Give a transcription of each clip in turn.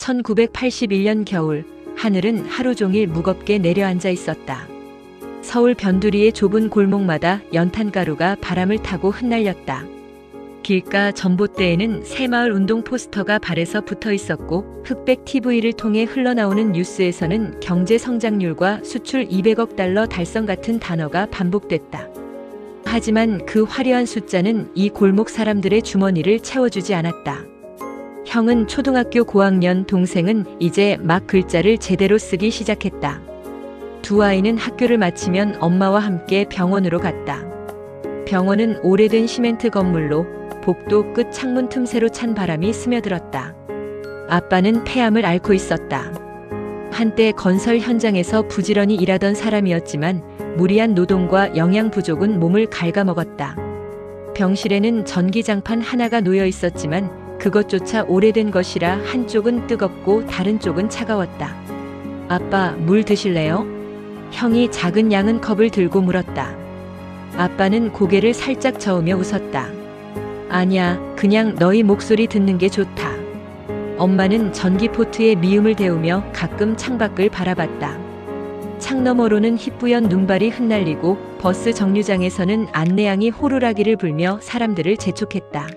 1981년 겨울, 하늘은 하루 종일 무겁게 내려앉아 있었다. 서울 변두리의 좁은 골목마다 연탄가루가 바람을 타고 흩날렸다. 길가 전봇대에는 새마을 운동 포스터가 발에서 붙어 있었고, 흑백 TV를 통해 흘러나오는 뉴스에서는 경제 성장률과 수출 200억 달러 달성 같은 단어가 반복됐다. 하지만 그 화려한 숫자는 이 골목 사람들의 주머니를 채워주지 않았다. 형은 초등학교 고학년, 동생은 이제 막 글자를 제대로 쓰기 시작했다. 두 아이는 학교를 마치면 엄마와 함께 병원으로 갔다. 병원은 오래된 시멘트 건물로 복도 끝 창문 틈새로 찬 바람이 스며들었다. 아빠는 폐암을 앓고 있었다. 한때 건설 현장에서 부지런히 일하던 사람이었지만 무리한 노동과 영양 부족은 몸을 갉아먹었다. 병실에는 전기장판 하나가 놓여 있었지만 그것조차 오래된 것이라 한쪽은 뜨겁고 다른 쪽은 차가웠다. 아빠, 물 드실래요? 형이 작은 양은 컵을 들고 물었다. 아빠는 고개를 살짝 저으며 웃었다. 아니야, 그냥 너희 목소리 듣는 게 좋다. 엄마는 전기포트에 미음을 데우며 가끔 창밖을 바라봤다. 창 너머로는 희뿌연 눈발이 흩날리고 버스 정류장에서는 안내양이 호루라기를 불며 사람들을 재촉했다.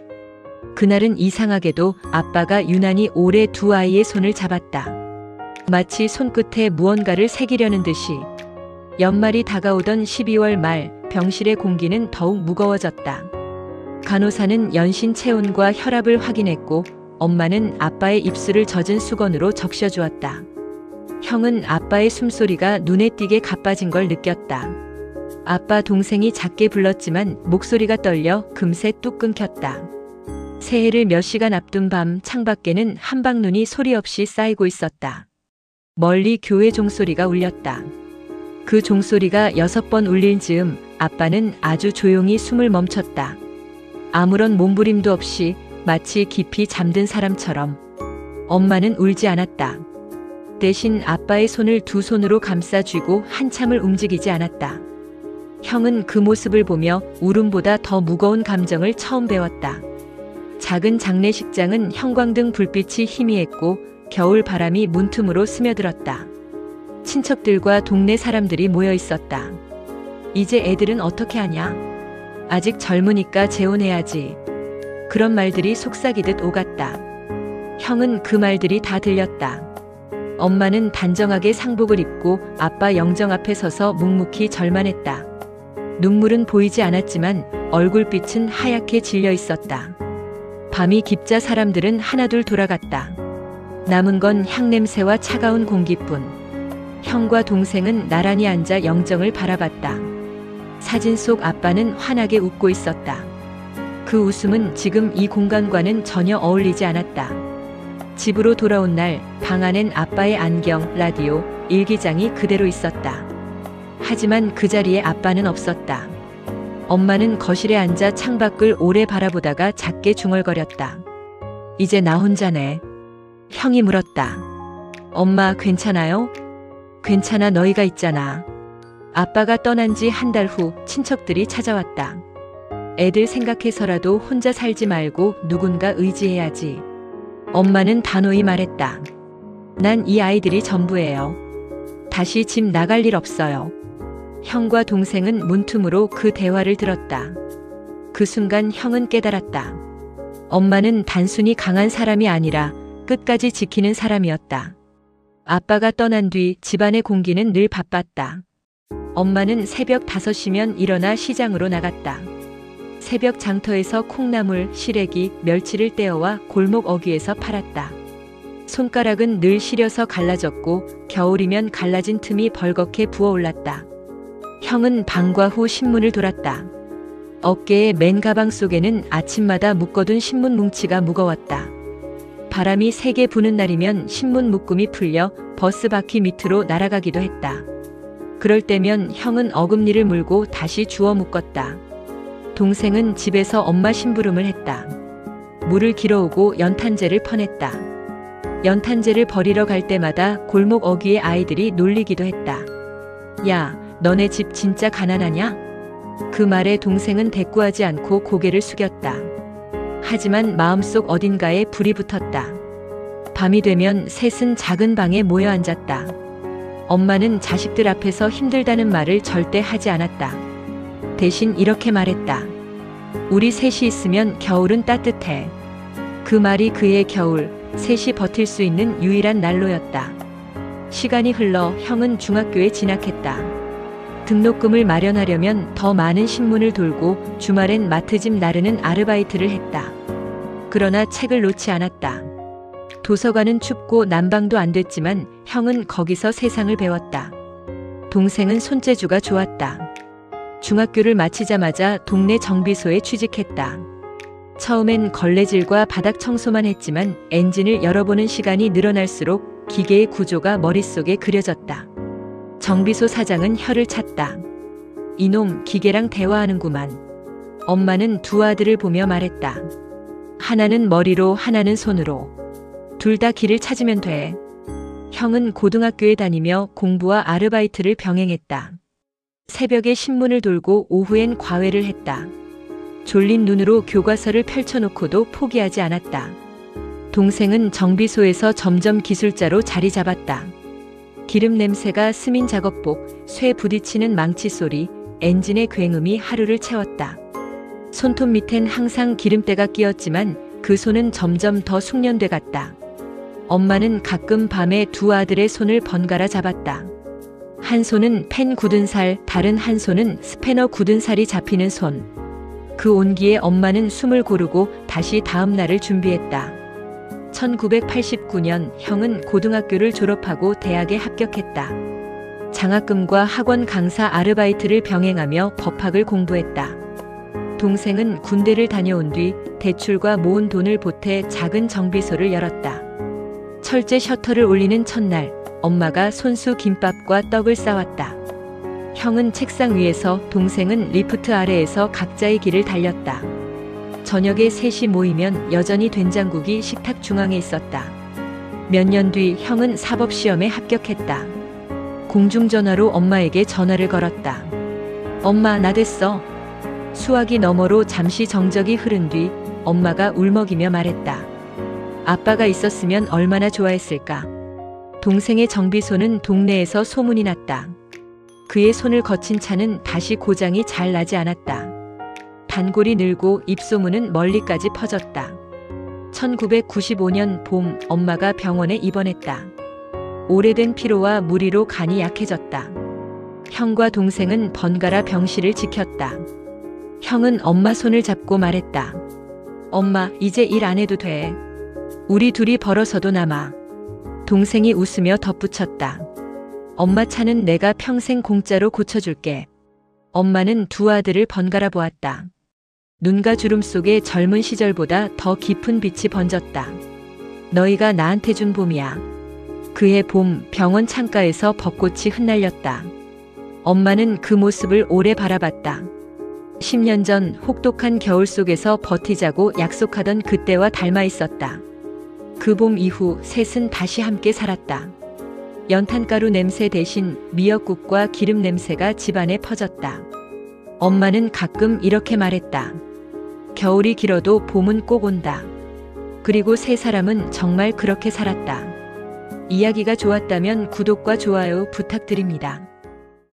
그날은 이상하게도 아빠가 유난히 오래 두 아이의 손을 잡았다. 마치 손끝에 무언가를 새기려는 듯이. 연말이 다가오던 12월 말, 병실의 공기는 더욱 무거워졌다. 간호사는 연신 체온과 혈압을 확인했고, 엄마는 아빠의 입술을 젖은 수건으로 적셔주었다. 형은 아빠의 숨소리가 눈에 띄게 가빠진 걸 느꼈다. 아빠 동생이 작게 불렀지만 목소리가 떨려 금세 뚝 끊겼다. 새해를 몇 시간 앞둔 밤, 창밖에는 한방눈이 소리 없이 쌓이고 있었다. 멀리 교회 종소리가 울렸다. 그 종소리가 6번 울릴 즈음 아빠는 아주 조용히 숨을 멈췄다. 아무런 몸부림도 없이 마치 깊이 잠든 사람처럼. 엄마는 울지 않았다. 대신 아빠의 손을 두 손으로 감싸 쥐고 한참을 움직이지 않았다. 형은 그 모습을 보며 울음보다 더 무거운 감정을 처음 배웠다. 작은 장례식장은 형광등 불빛이 희미했고 겨울 바람이 문틈으로 스며들었다. 친척들과 동네 사람들이 모여 있었다. 이제 애들은 어떻게 하냐? 아직 젊으니까 재혼해야지. 그런 말들이 속삭이듯 오갔다. 형은 그 말들이 다 들렸다. 엄마는 단정하게 상복을 입고 아빠 영정 앞에 서서 묵묵히 절만했다. 눈물은 보이지 않았지만 얼굴빛은 하얗게 질려 있었다. 밤이 깊자 사람들은 하나둘 돌아갔다. 남은 건 향냄새와 차가운 공기뿐. 형과 동생은 나란히 앉아 영정을 바라봤다. 사진 속 아빠는 환하게 웃고 있었다. 그 웃음은 지금 이 공간과는 전혀 어울리지 않았다. 집으로 돌아온 날, 방 안엔 아빠의 안경, 라디오, 일기장이 그대로 있었다. 하지만 그 자리에 아빠는 없었다. 엄마는 거실에 앉아 창밖을 오래 바라보다가 작게 중얼거렸다. 이제 나 혼자네. 형이 물었다. 엄마 괜찮아요? 괜찮아, 너희가 있잖아. 아빠가 떠난 지 한 달 후 친척들이 찾아왔다. 애들 생각해서라도 혼자 살지 말고 누군가 의지해야지. 엄마는 단호히 말했다. 난 이 아이들이 전부예요. 다시 집 나갈 일 없어요. 형과 동생은 문틈으로 그 대화를 들었다. 그 순간 형은 깨달았다. 엄마는 단순히 강한 사람이 아니라 끝까지 지키는 사람이었다. 아빠가 떠난 뒤 집안의 공기는 늘 바빴다. 엄마는 새벽 5시면 일어나 시장으로 나갔다. 새벽 장터에서 콩나물, 시래기, 멸치를 떼어와 골목 어귀에서 팔았다. 손가락은 늘 시려서 갈라졌고 겨울이면 갈라진 틈이 벌겋게 부어올랐다. 형은 방과 후 신문을 돌았다. 어깨에 맨 가방 속에는 아침마다 묶어둔 신문 뭉치가 무거웠다. 바람이 세게 부는 날이면 신문 묶음이 풀려 버스 바퀴 밑으로 날아가기도 했다. 그럴 때면 형은 어금니를 물고 다시 주워 묶었다. 동생은 집에서 엄마 심부름을 했다. 물을 길어오고 연탄재를 퍼냈다. 연탄재를 버리러 갈 때마다 골목 어귀의 아이들이 놀리기도 했다. 야, 너네 집 진짜 가난하냐? 그 말에 동생은 대꾸하지 않고 고개를 숙였다. 하지만 마음속 어딘가에 불이 붙었다. 밤이 되면 셋은 작은 방에 모여 앉았다. 엄마는 자식들 앞에서 힘들다는 말을 절대 하지 않았다. 대신 이렇게 말했다. 우리 셋이 있으면 겨울은 따뜻해. 그 말이 그의 겨울, 셋이 버틸 수 있는 유일한 난로였다. 시간이 흘러 형은 중학교에 진학했다. 등록금을 마련하려면 더 많은 신문을 돌고 주말엔 마트집 나르는 아르바이트를 했다. 그러나 책을 놓지 않았다. 도서관은 춥고 난방도 안 됐지만 형은 거기서 세상을 배웠다. 동생은 손재주가 좋았다. 중학교를 마치자마자 동네 정비소에 취직했다. 처음엔 걸레질과 바닥 청소만 했지만 엔진을 열어보는 시간이 늘어날수록 기계의 구조가 머릿속에 그려졌다. 정비소 사장은 혀를 찼다. 이놈 기계랑 대화하는구만. 엄마는 두 아들을 보며 말했다. 하나는 머리로 하나는 손으로. 둘 다 길을 찾으면 돼. 형은 고등학교에 다니며 공부와 아르바이트를 병행했다. 새벽에 신문을 돌고 오후엔 과외를 했다. 졸린 눈으로 교과서를 펼쳐놓고도 포기하지 않았다. 동생은 정비소에서 점점 기술자로 자리 잡았다. 기름 냄새가 스민 작업복, 쇠 부딪히는 망치 소리, 엔진의 굉음이 하루를 채웠다. 손톱 밑엔 항상 기름때가 끼었지만 그 손은 점점 더 숙련돼 갔다. 엄마는 가끔 밤에 두 아들의 손을 번갈아 잡았다. 한 손은 펜 굳은 살, 다른 한 손은 스패너 굳은 살이 잡히는 손. 그 온기에 엄마는 숨을 고르고 다시 다음 날을 준비했다. 1989년 형은 고등학교를 졸업하고 대학에 합격했다. 장학금과 학원 강사 아르바이트를 병행하며 법학을 공부했다. 동생은 군대를 다녀온 뒤 대출과 모은 돈을 보태 작은 정비소를 열었다. 철제 셔터를 올리는 첫날, 엄마가 손수 김밥과 떡을 싸왔다. 형은 책상 위에서, 동생은 리프트 아래에서 각자의 길을 달렸다. 저녁에 셋이 모이면 여전히 된장국이 식탁 중앙에 있었다. 몇 년 뒤 형은 사법시험에 합격했다. 공중전화로 엄마에게 전화를 걸었다. 엄마, 나 됐어. 수화기 너머로 잠시 정적이 흐른 뒤 엄마가 울먹이며 말했다. 아빠가 있었으면 얼마나 좋아했을까. 동생의 정비소는 동네에서 소문이 났다. 그의 손을 거친 차는 다시 고장이 잘 나지 않았다. 단골이 늘고 입소문은 멀리까지 퍼졌다. 1995년 봄, 엄마가 병원에 입원했다. 오래된 피로와 무리로 간이 약해졌다. 형과 동생은 번갈아 병실을 지켰다. 형은 엄마 손을 잡고 말했다. 엄마, 이제 일 안 해도 돼. 우리 둘이 벌어서도 남아. 동생이 웃으며 덧붙였다. 엄마 차는 내가 평생 공짜로 고쳐줄게. 엄마는 두 아들을 번갈아 보았다. 눈과 주름 속에 젊은 시절보다 더 깊은 빛이 번졌다. 너희가 나한테 준 봄이야. 그해 봄, 병원 창가에서 벚꽃이 흩날렸다. 엄마는 그 모습을 오래 바라봤다. 10년 전 혹독한 겨울 속에서 버티자고 약속하던 그때와 닮아 있었다. 그 봄 이후 셋은 다시 함께 살았다. 연탄가루 냄새 대신 미역국과 기름 냄새가 집안에 퍼졌다. 엄마는 가끔 이렇게 말했다. 겨울이 길어도 봄은 꼭 온다. 그리고 세 사람은 정말 그렇게 살았다. 이야기가 좋았다면 구독과 좋아요 부탁드립니다.